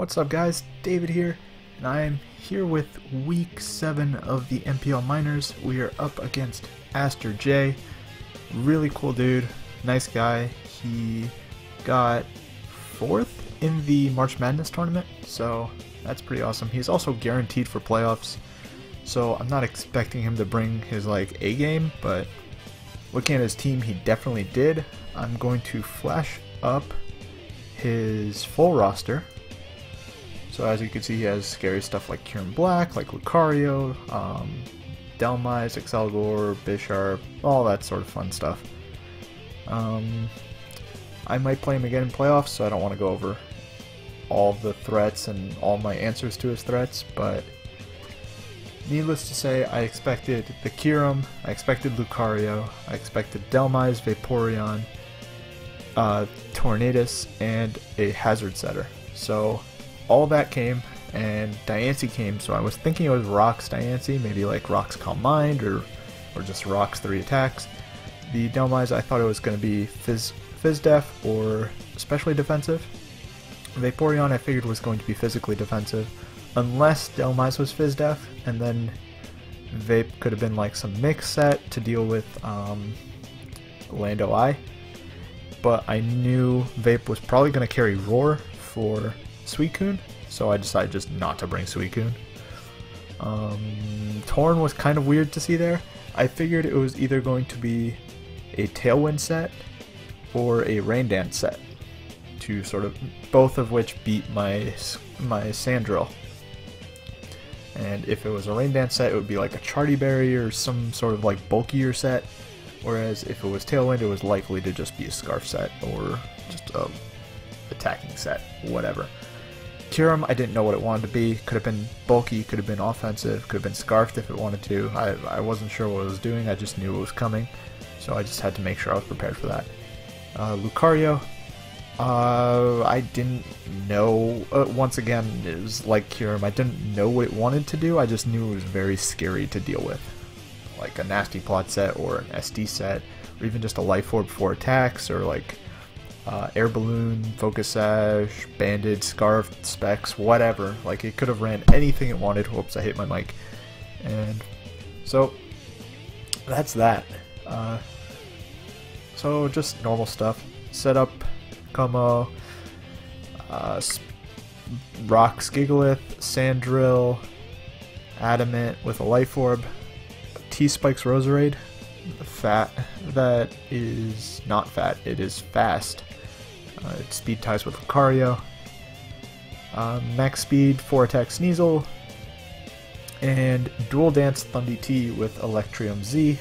What's up guys, David here, and I am here with week 7 of the NPL Minors. We are up against AsterJ. Really cool dude, nice guy. He got 4th in the March Madness tournament, so that's pretty awesome. He's also guaranteed for playoffs, so I'm not expecting him to bring his A game, but looking at his team, he definitely did. I'm going to flash up his full roster. So as you can see, he has scary stuff like Kieran Black, like Lucario, Delmise, Excelgor, Bisharp, all that sort of fun stuff. I might play him again in playoffs, so I don't want to go over all the threats and all my answers to his threats, but needless to say, I expected the Kyurem, I expected Lucario, I expected Delmise, Vaporeon, Tornadus, and a Hazard Setter. So all that came, and Diancie came, so I was thinking it was Rocks Diancie, maybe like Rocks Calm Mind, or just Rocks 3 attacks. The Delmise, I thought it was going to be Phys Def or especially defensive. Vaporeon I figured was going to be physically defensive, unless Delmise was Phys Def, and then Vape could have been like some mix set to deal with Lando Eye. But I knew Vape was probably going to carry Roar for Suicune, so I decided just not to bring Suicune. Torn was kind of weird to see there. I figured it was either going to be a Tailwind set or a Rain Dance set, to sort of both of which beat my Sandrill. And if it was a Rain Dance set, it would be like a Charty Berry or some sort of like bulkier set, whereas if it was Tailwind, it was likely to just be a Scarf set or just a attacking set, whatever. Kyurem, I didn't know what it wanted to be. Could have been bulky, could have been offensive, could have been scarfed if it wanted to. I wasn't sure what it was doing, I just knew it was coming, so I just had to make sure I was prepared for that. Lucario, I didn't know, once again, it was like Kyurem, I didn't know what it wanted to do, I just knew it was very scary to deal with. Like a Nasty Plot set, or an SD set, or even just a Life Orb for attacks, or like Air Balloon, Focus Sash, Banded, Scarf, Specs, whatever. Like, it could have ran anything it wanted. Whoops, I hit my mic. And so that's that. So just normal stuff. Setup, Como, Rocks Gigalith, Sandrill, Adamant with a Life Orb, T-Spikes Roserade, Fat, that is not fat, it is fast. It speed ties with Lucario, max speed, 4 attack Sneasel, and dual dance Thundy T with Electrium Z.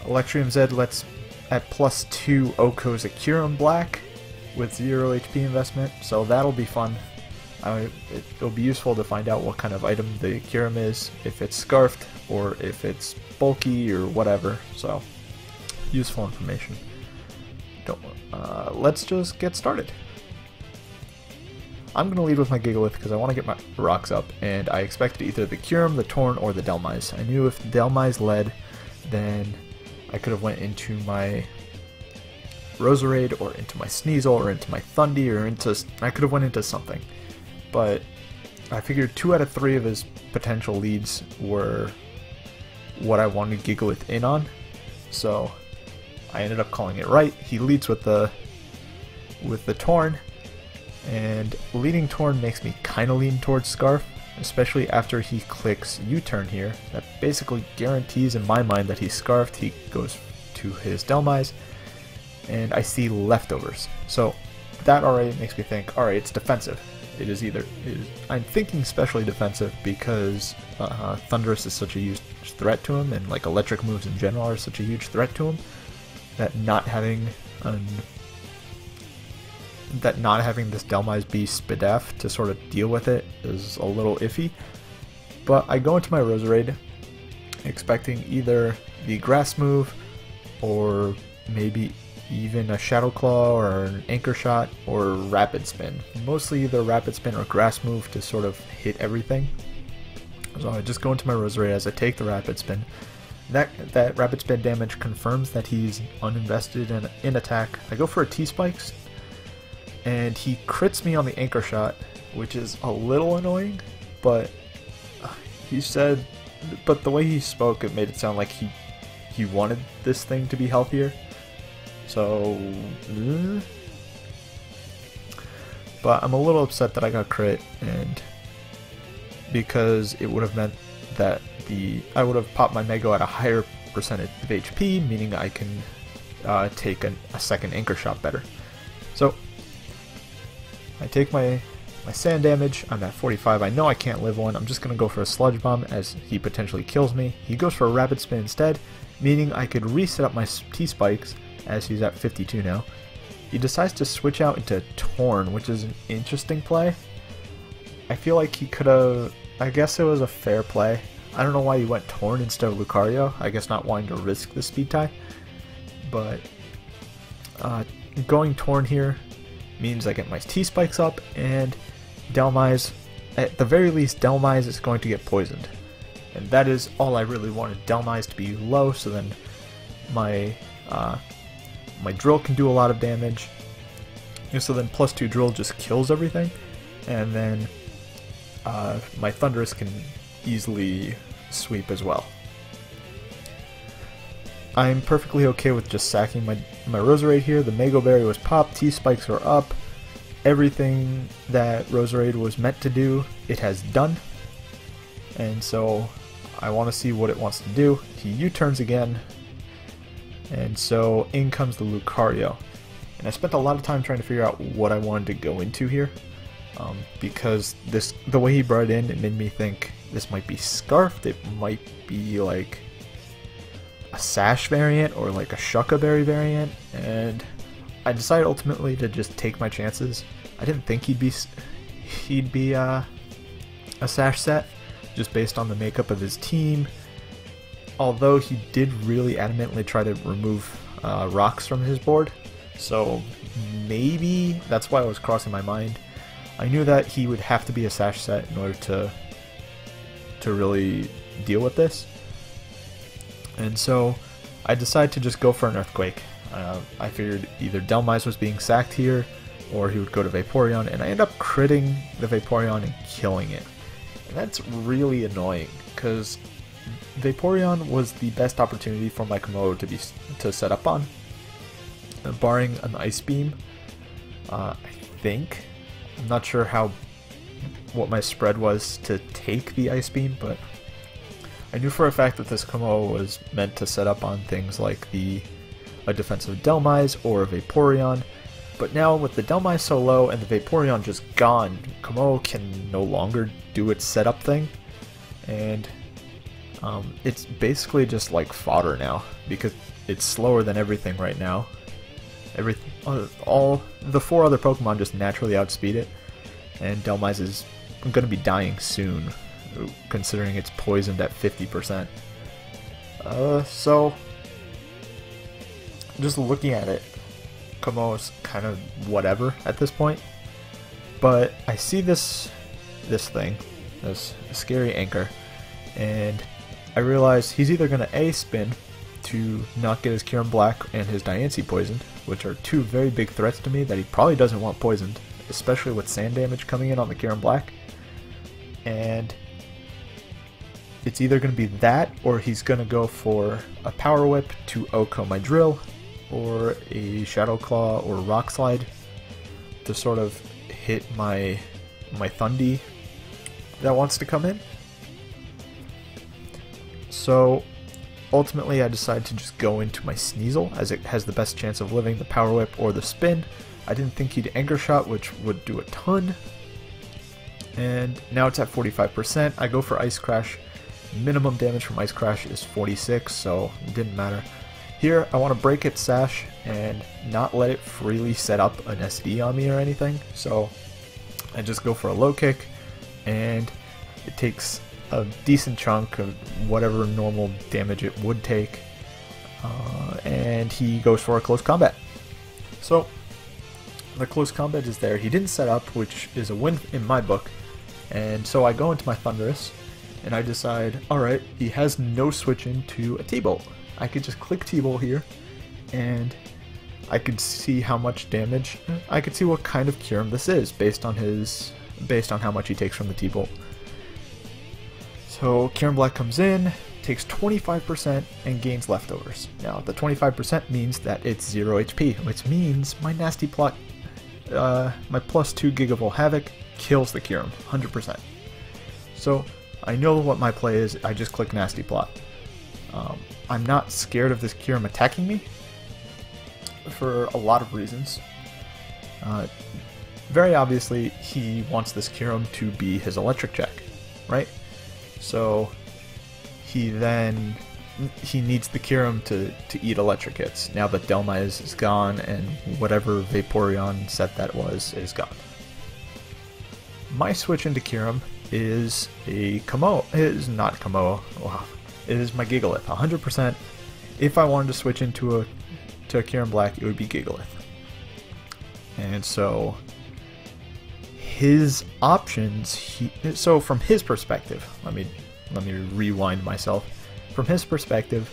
Electrium Z lets at +2 Okos a Kyurem Black with 0 HP investment, so that'll be fun. It'll be useful to find out what kind of item the Kyurem is, if it's scarfed or if it's bulky or whatever, so useful information. Let's just get started. I'm going to lead with my Gigalith because I want to get my rocks up, and I expected either the Kyurem, the Torn, or the Delmise. I knew if Delmise led, then I could have went into my Roserade, or into my Sneasel, or into my Thundy, or I could have went into something. But I figured 2 out of 3 of his potential leads were what I wanted Gigalith in on, so I ended up calling it right. He leads with the Torn, and leading Torn makes me kind of lean towards Scarf, especially after he clicks U-turn here. That basically guarantees in my mind that he's Scarfed. He goes to his Delmise, and I see leftovers. So that already makes me think, alright, it's defensive. I'm thinking specially defensive because Thunderous is such a huge threat to him, and like electric moves in general are such a huge threat to him, that not having this Delmise be Spidef to sort of deal with it is a little iffy. But I go into my Roserade expecting either the Grass move, or maybe even a Shadow Claw or an Anchor Shot or Rapid Spin. Mostly either Rapid Spin or Grass move to sort of hit everything. So I just go into my Roserade as I take the Rapid Spin. That Rapid Spin damage confirms that he's uninvested in attack. I go for a T-Spikes, and he crits me on the anchor shot, which is a little annoying, but he said, but the way he spoke, it made it sound like he wanted this thing to be healthier. So, but I'm a little upset that I got crit, and because it would have meant that I would have popped my Mego at a higher percentage of HP, meaning I can take a second anchor shot better. So I take my sand damage. I'm at 45. I know I can't live one. I'm just going to go for a sludge bomb as he potentially kills me. He goes for a rapid spin instead, meaning I could reset up my T-spikes as he's at 52 now. He decides to switch out into Torn, which is an interesting play. I feel like he could have... I guess it was a fair play. I don't know why he went Torn instead of Lucario. I guess not wanting to risk the speed tie. But going Torn here means I get my T-spikes up, and Dhelmise, at the very least, Dhelmise is going to get poisoned. And that is all I really wanted, Dhelmise to be low, so then my drill can do a lot of damage. And so then +2 drill just kills everything, and then my Thundurus can easily sweep as well. I'm perfectly okay with just sacking my Roserade here. The Mego Berry was popped, T-spikes are up. Everything that Roserade was meant to do, it has done. And so I want to see what it wants to do. He U-turns again, and so in comes the Lucario. And I spent a lot of time trying to figure out what I wanted to go into here, because the way he brought it in, it made me think this might be Scarfed, it might be like a Sash variant or like a Shucca Berry variant, and I decided ultimately to just take my chances. I didn't think he'd be a Sash set, just based on the makeup of his team, although he did really adamantly try to remove rocks from his board, so maybe that's why it was crossing my mind. I knew that he would have to be a Sash set in order to really deal with this, and so I decided to just go for an Earthquake. I figured either Dhelmise was being sacked here, or he would go to Vaporeon, and I end up critting the Vaporeon and killing it. And that's really annoying, because Vaporeon was the best opportunity for my Komodo to set up on, barring an Ice Beam. I think. I'm not sure what my spread was to take the Ice Beam, but I knew for a fact that this Komodo was meant to set up on things like a defensive Dhelmise or a Vaporeon, but now with the Dhelmise so low and the Vaporeon just gone, Komodo can no longer do its setup thing, and it's basically just like fodder now, because it's slower than everything right now. All the 4 other Pokemon just naturally outspeed it, and Dhelmise is going to be dying soon, considering it's poisoned at 50%. So just looking at it, Komodo's kind of whatever at this point, but I see this thing, this scary anchor, and I realize he's either going to A, spin to not get his Kyurem Black and his Diancie poisoned, which are 2 very big threats to me that he probably doesn't want poisoned, especially with sand damage coming in on the Kyurem Black, and it's either going to be that, or he's going to go for a Power Whip to OHKO my drill, or a Shadow Claw or Rock Slide to sort of hit my Thundee that wants to come in. So ultimately I decided to just go into my Sneasel, as it has the best chance of living the Power Whip or the Spin. I didn't think he'd Anchor Shot, which would do a ton. And now it's at 45%. I go for Ice Crash. Minimum damage from Ice Crash is 46, so it didn't matter. Here, I want to break its Sash and not let it freely set up an SD on me or anything, so I just go for a low kick, and it takes a decent chunk of whatever normal damage it would take, and he goes for a close combat. So the close combat is there. He didn't set up, which is a win in my book, and so I go into my Thundurus, and I decide, alright, he has no switch into a T-Bolt. I could just click T-Bolt here, and I could see how much damage, I could see what kind of Kyurem this is based on how much he takes from the T-Bolt. So Kyurem Black comes in, takes 25% and gains leftovers. Now the 25% means that it's 0 HP, which means my Nasty Plot, my +2 Gigavolt Havoc kills the Kyurem, 100%. So I know what my play is, I just click Nasty Plot. I'm not scared of this Kyurem attacking me for a lot of reasons. Very obviously, he wants this Kyurem to be his electric check, right? So he needs the Kyurem to eat electric hits. Now that Delma is gone and whatever Vaporeon set that was is gone. My switch into Kyurem is a Komodo. It is not Komodo. Wow. It is my Gigalith. 100%. If I wanted to switch into a Kyurem Black, it would be Gigalith. And so his options, so from his perspective, let me rewind myself. From his perspective,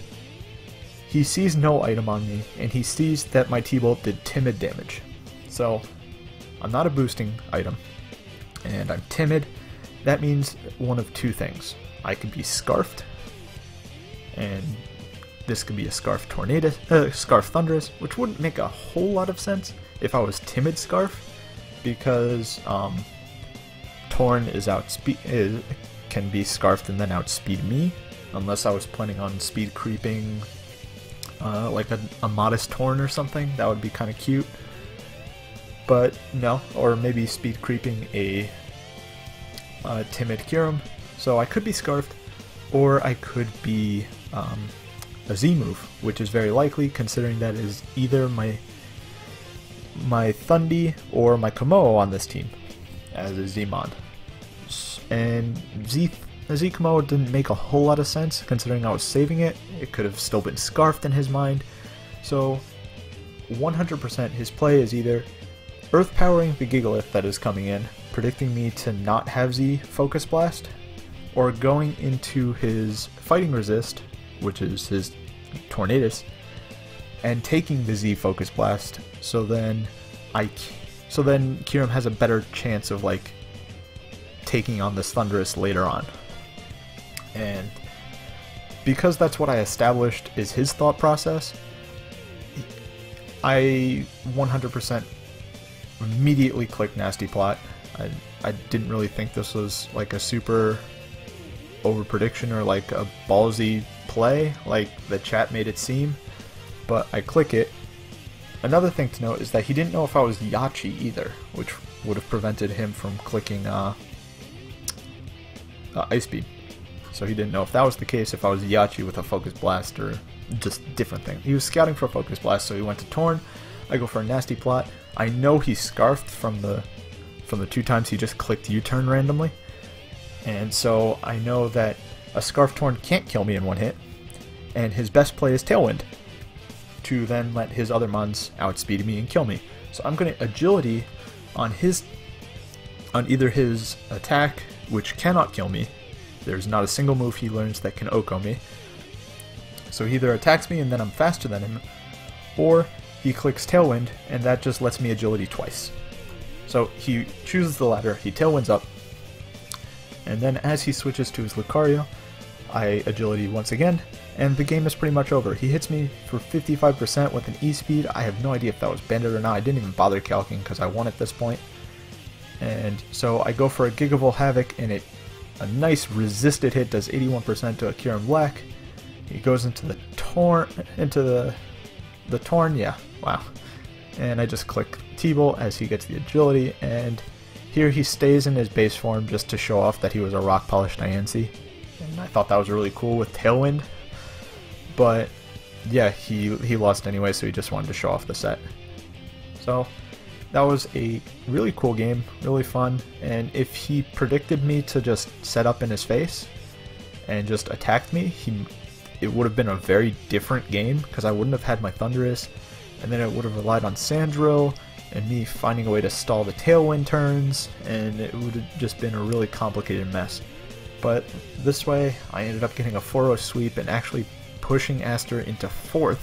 he sees no item on me, and he sees that my T-Bolt did timid damage. So I'm not a boosting item, and I'm timid. That means one of two things. I could be Scarfed, and this could be a Scarf Thunderous, which wouldn't make a whole lot of sense if I was Timid Scarf, because Torn can be Scarfed and then outspeed me, unless I was planning on speed creeping like a modest Torn or something. That would be kind of cute. But no, or maybe speed creeping a Timid Kyurem. So I could be Scarfed, or I could be a Z move, which is very likely considering that is either my Thundy or my Komodo on this team as a Z-Mod. And Z Komodo didn't make a whole lot of sense considering I was saving it. It could have still been Scarfed in his mind. So 100% his play is either Earth Powering the Gigalith that is coming in, predicting me to not have Z Focus Blast, or going into his Fighting Resist, which is his Tornadus, and taking the Z Focus Blast, so then Kyurem has a better chance of like taking on this Thunderous later on. And because that's what I established is his thought process, I 100% immediately clicked Nasty Plot. I didn't really think this was like a super over prediction or like a ballsy play like the chat made it seem, but I click it. Another thing to note is that he didn't know if I was Yachi either, which would have prevented him from clicking Ice Beam. So he didn't know if that was the case, if I was Yachi with a Focus Blast or just different thing. He was scouting for a Focus Blast, so he went to Torn. I go for a Nasty Plot. I know he's Scarfed from the 2 times he just clicked U-turn randomly. And so I know that a Scarf Torn can't kill me in one hit, and his best play is Tailwind, to then let his other mons outspeed me and kill me. So I'm going to Agility on either his attack, which cannot kill me. There's not a single move he learns that can Oko me. So he either attacks me and then I'm faster than him, or he clicks Tailwind and that just lets me Agility twice. So he chooses the latter, he Tailwinds up, and then as he switches to his Lucario, I Agility once again, and the game is pretty much over. He hits me for 55% with an E-Speed. I have no idea if that was banded or not. I didn't even bother calculating because I won at this point. And so I go for a Gigavolt Havoc, and a nice resisted hit does 81% to a Kyurem Black. He goes into the Torn, the Torn, yeah, wow. And I just click T-Bolt as he gets the Agility, and here he stays in his base form just to show off that he was a Rock Polished Diancie. And I thought that was really cool with Tailwind. But yeah, he lost anyway, so he just wanted to show off the set. So that was a really cool game, really fun, and if he predicted me to just set up in his face and just attacked me, it would have been a very different game, because I wouldn't have had my Thunderous, and then it would have relied on Sandrill, and me finding a way to stall the Tailwind turns, and it would have just been a really complicated mess. But this way, I ended up getting a 4-0 sweep and actually pushing Aster into 4th,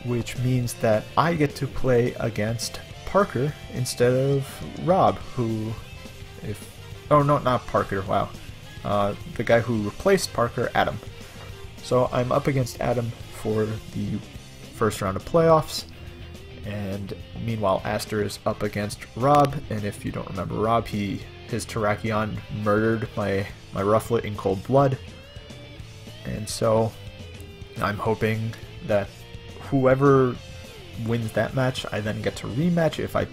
which means that I get to play against Parker instead of Rob, who, oh no, not Parker, wow, the guy who replaced Parker, Adam. So I'm up against Adam for the first round of playoffs, and meanwhile Aster is up against Rob, and if you don't remember Rob, his Terrakion murdered my Rufflet in cold blood, and so I'm hoping that whoever wins that match, I then get to rematch if I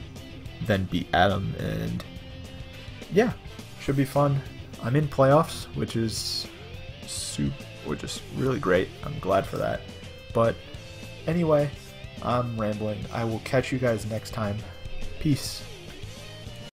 then beat Adam, and yeah, should be fun. I'm in playoffs, which is really great. I'm glad for that. But anyway, I'm rambling. I will catch you guys next time. Peace.